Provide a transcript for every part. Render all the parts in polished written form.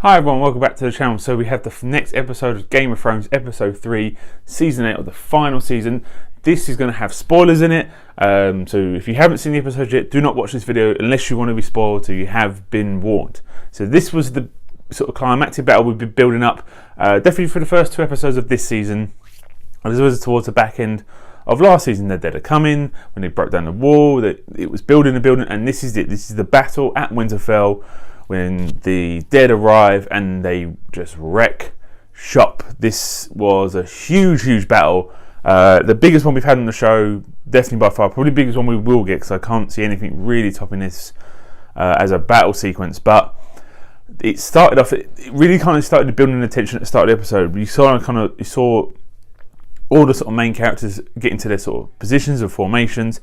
Hi everyone, welcome back to the channel. So we have the next episode of Game of Thrones, episode 3, season 8 of the final season. This is going to have spoilers in it, so if you haven't seen the episode yet, do not watch this video unless you want to be spoiled, so you have been warned. So this was the sort of climactic battle we've been building up, definitely for the first 2 episodes of this season. This was towards the back end of last season. The dead are coming, when they broke down the wall, that it was building and building, and this is it. This is the battle at Winterfell, when the dead arrive and they just wreck shop. This was a huge battle. The biggest one we've had on the show, definitely by far, probably the biggest one we will get, because I can't see anything really topping this as a battle sequence. But it started off, it really kind of started building the tension at the start of the episode. You saw all the sort of main characters get into their sort of positions and formations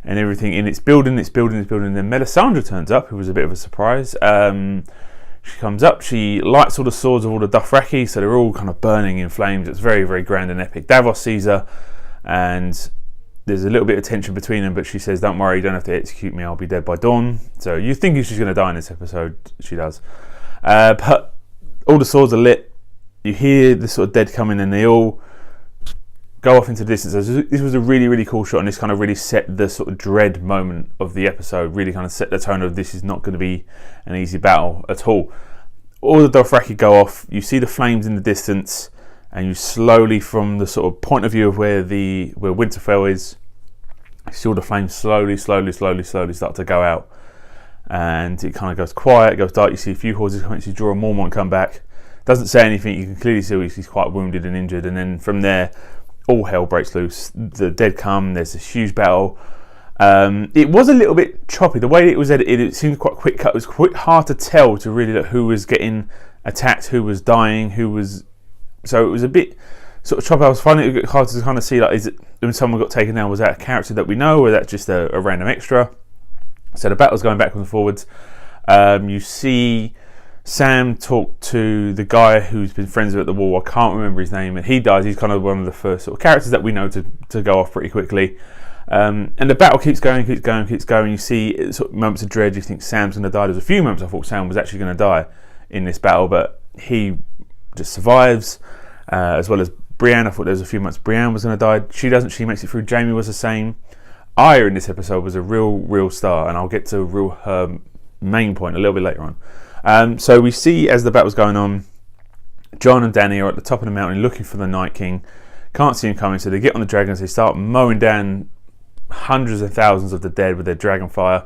and everything, and it's building. Then Melisandre turns up, who was a bit of a surprise. She comes up, she lights all the swords of all the Dothraki, so they're all kind of burning in flames. It's very grand and epic. Davos sees her, and there's a little bit of tension between them, but she says, "Don't worry, you don't have to execute me, I'll be dead by dawn." So you think she's going to die in this episode, she does. But all the swords are lit, you hear the sort of dead coming, and they all go off into the distance. This was a really cool shot, and this kind of really set the sort of dread moment of the episode, really kind of set the tone of this is not going to be an easy battle at all. All the Dothraki go off, you see the flames in the distance, and you slowly, from the sort of point of view of where Winterfell is, you see all the flames slowly start to go out, and it kind of goes quiet, it goes dark. You see a few horses come, you see Jorah Mormont come back, doesn't say anything, you can clearly see he's quite wounded and injured, and then from there all hell breaks loose. The dead come, there's this huge battle. It was a little bit choppy. The way it was edited, it seemed quite quick cut. It was quite hard to tell to really look who was getting attacked, who was dying, so it was a bit sort of choppy. I was finding it a bit hard to kind of see, like, is it when someone got taken down, was that a character that we know, or that just a random extra? So the battle's going backwards and forwards. You see Sam talked to the guy who's been friends with at the wall. I can't remember his name, and he dies. He's kind of one of the first sort of characters that we know to go off pretty quickly. And the battle keeps going. You see sort of moments of dread. You think Sam's going to die. There's a few moments I thought Sam was actually going to die in this battle, but he just survives, as well as Brienne. I thought there was a few moments Brienne was going to die. She doesn't. She makes it through. Jaime was the same. Arya in this episode was a real star, and I'll get to her main point a little bit later on. So we see, as the battle's going on, Jon and Dany are at the top of the mountain looking for the Night King. Can't see him coming, so they get on the dragons. They start mowing down hundreds of thousands of the dead with their dragon fire,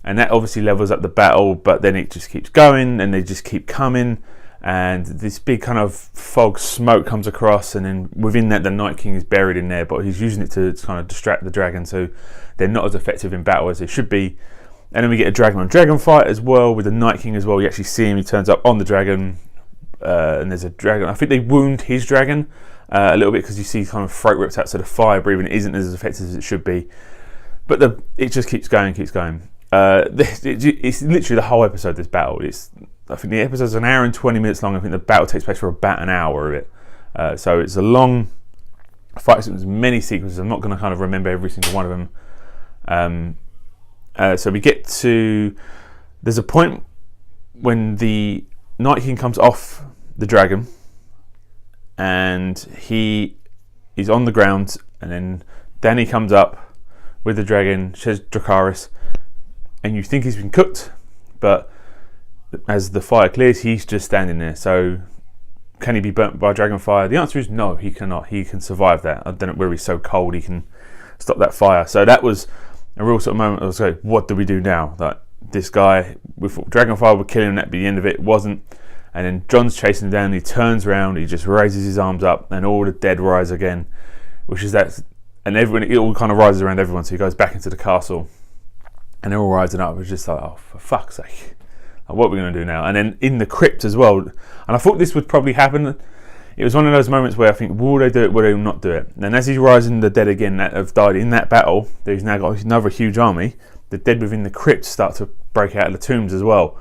and that obviously levels up the battle. But then it just keeps going, and they just keep coming, and this big kind of fog smoke comes across, and then within that the Night King is buried in there, but he's using it to kind of distract the dragon, so they're not as effective in battle as they should be. And then we get a dragon on dragon fight as well, with the Night King as well. You actually see him, he turns up on the dragon, and there's a dragon. I think they wound his dragon a little bit, because you see kind of throat ripped out, so the fire breathing isn't as effective as it should be. But it just keeps going. It's literally the whole episode, this battle. I think the episode's an hour and 20 minutes long. I think the battle takes place for about an hour of it. So it's a long fight. There's many sequences. I'm not going to kind of remember every single one of them. So we get to, there's a point when the Night King comes off the dragon, and he is on the ground, and then Dany comes up with the dragon, says Dracarys, and you think he's been cooked, but as the fire clears, he's just standing there. So can he be burnt by dragon fire? The answer is no, he cannot. He can survive that. I don't know where he's so cold he can stop that fire. So that was a real sort of moment. I was like, what do we do now? Like, this guy, we thought Dragonfire would kill him, that'd be the end of it. It wasn't. And then Jon's chasing him down, he turns around, he just raises his arms up, and all the dead rise again, which is that, and everyone, it all kind of rises around everyone, so he goes back into the castle, and they're all rising up. It was just like, oh, for fuck's sake, like, what are we going to do now? And then in the crypt as well, and I thought this would probably happen. It was one of those moments where I think, will they do it, will they not do it? And as he's rising the dead again that have died in that battle, he's now got another huge army. The dead within the crypt start to break out of the tombs as well.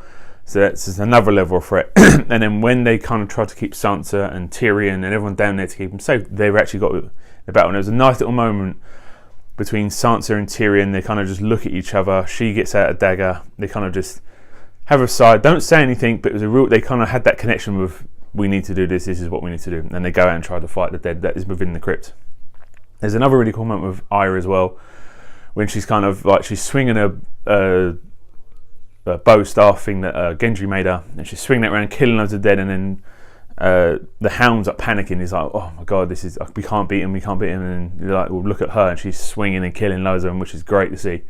So that's another level of threat. And then when they kind of try to keep Sansa and Tyrion and everyone down there to keep them safe, they've actually got the battle. And there was a nice little moment between Sansa and Tyrion. They kind of just look at each other. She gets out a dagger. They kind of just have a side, don't say anything, but it was a real, they kind of had that connection with, we need to do this is what we need to do, and they go out and try to fight the dead that is within the crypt. There's another really cool moment with Arya as well, when she's kind of like, she's swinging a bow staff thing that Gendry made her, and she's swinging it around, killing loads of dead, and then the hound's like panicking. He's like, oh my god, this is, we can't beat him, and you're like, well, look at her, and she's swinging and killing loads of them, which is great to see.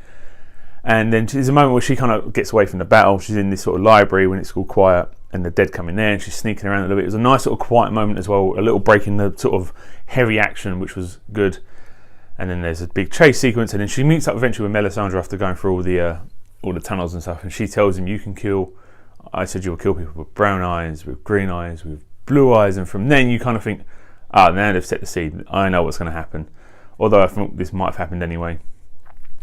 And then there's a moment where she kind of gets away from the battle. She's in this sort of library when it's all quiet, and the dead come in there, and she's sneaking around a little bit. It was a nice sort of quiet moment as well, a little break in the sort of heavy action, which was good. And then there's a big chase sequence, and then she meets up eventually with Melisandre after going through all the tunnels and stuff, and she tells him, I said you'll kill people with brown eyes, with green eyes, with blue eyes, and from then you kind of think, now they've set the seed, I know what's going to happen, although I think this might have happened anyway.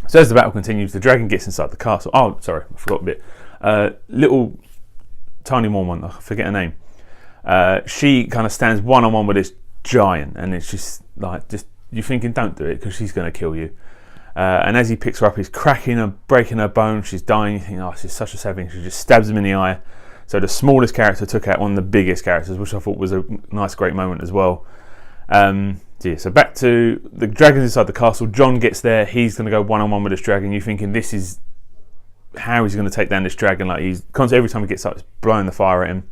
So as the battle continues, the dragon gets inside the castle. Oh, sorry, I forgot a bit. Little tiny Mormont, I forget her name. She kind of stands one-on-one with this giant, and it's just like, you're thinking, don't do it, because she's going to kill you. And as he picks her up, he's cracking her, breaking her bone, she's dying. You think, oh, this is such a sad thing. She just stabs him in the eye. So the smallest character took out one of the biggest characters, which I thought was a nice, great moment as well. So back to the dragons inside the castle. Jon gets there. He's going to go one-on-one with this dragon. You're thinking, this is how he's going to take down this dragon. Like, he's constantly, every time he gets up, it's blowing the fire at him.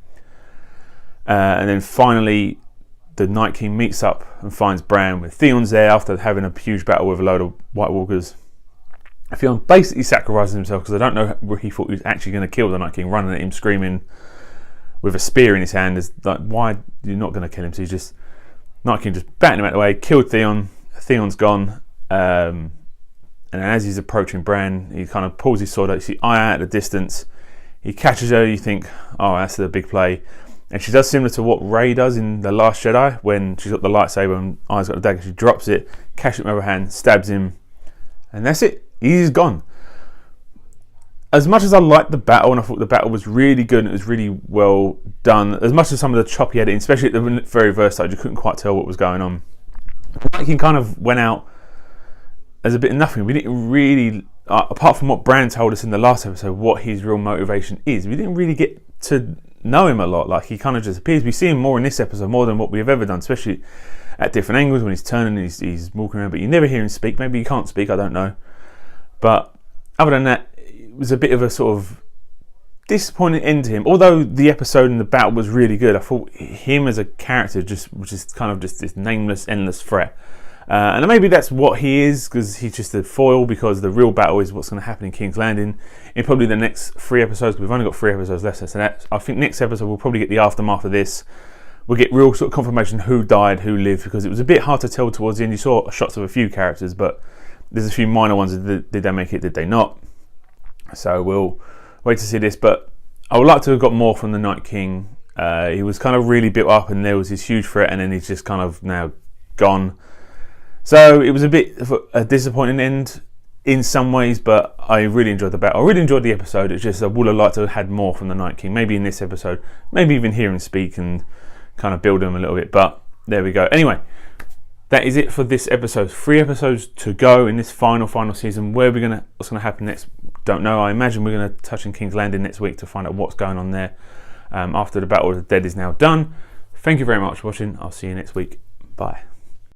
And then finally, the Night King meets up and finds Bran with Theon's there after having a huge battle with a load of White Walkers. Theon basically sacrifices himself, because I don't know where he thought he was actually going to kill the Night King, running at him, screaming with a spear in his hand. Is like, why you're not going to kill him? So he's just, Night King just batting him out of the way, killed Theon. Theon's gone, and as he's approaching Bran, he kind of pulls his sword out. You see Arya at a distance. He catches her. You think, oh, that's the big play. And she does similar to what Rey does in The Last Jedi, when she's got the lightsaber and Arya's got the dagger. She drops it, catches it with her hand, stabs him, and that's it. He's gone. As much as I liked the battle, and I thought the battle was really good and it was really well done, as much as some of the choppy editing, especially at the very first stage, you couldn't quite tell what was going on. Night King kind of went out as a bit of nothing. We didn't really, apart from what Bran told us in the last episode, what his real motivation is, we didn't really get to know him a lot. Like, he kind of just appears. We see him more in this episode, more than what we've ever done, especially at different angles when he's turning and he's walking around, but you never hear him speak. Maybe he can't speak, I don't know. But other than that, it was a bit of a sort of disappointing end to him. Although the episode and the battle was really good, I thought him as a character was just kind of just this nameless, endless threat. And maybe that's what he is, because he's just a foil, because the real battle is what's going to happen in King's Landing in probably the next 3 episodes. We've only got 3 episodes left, so that, I think next episode we'll probably get the aftermath of this. We'll get real sort of confirmation who died, who lived, because it was a bit hard to tell towards the end. You saw shots of a few characters, but there's a few minor ones. Did they make it? Did they not? So we'll wait to see this. But I would like to have got more from the Night King. He was kind of really built up, and there was this huge threat, and then he's just kind of now gone. So it was a bit of a disappointing end in some ways, but I really enjoyed the battle. I really enjoyed the episode. It's just I would have liked to have had more from the Night King, maybe in this episode, maybe even hear him speak and kind of build him a little bit. But there we go. Anyway, that is it for this episode. 3 episodes to go in this final season. What's going to happen next? Don't know. I imagine we're going to touch on King's Landing next week to find out what's going on there after the Battle of the Dead is now done. Thank you very much for watching. I'll see you next week. Bye.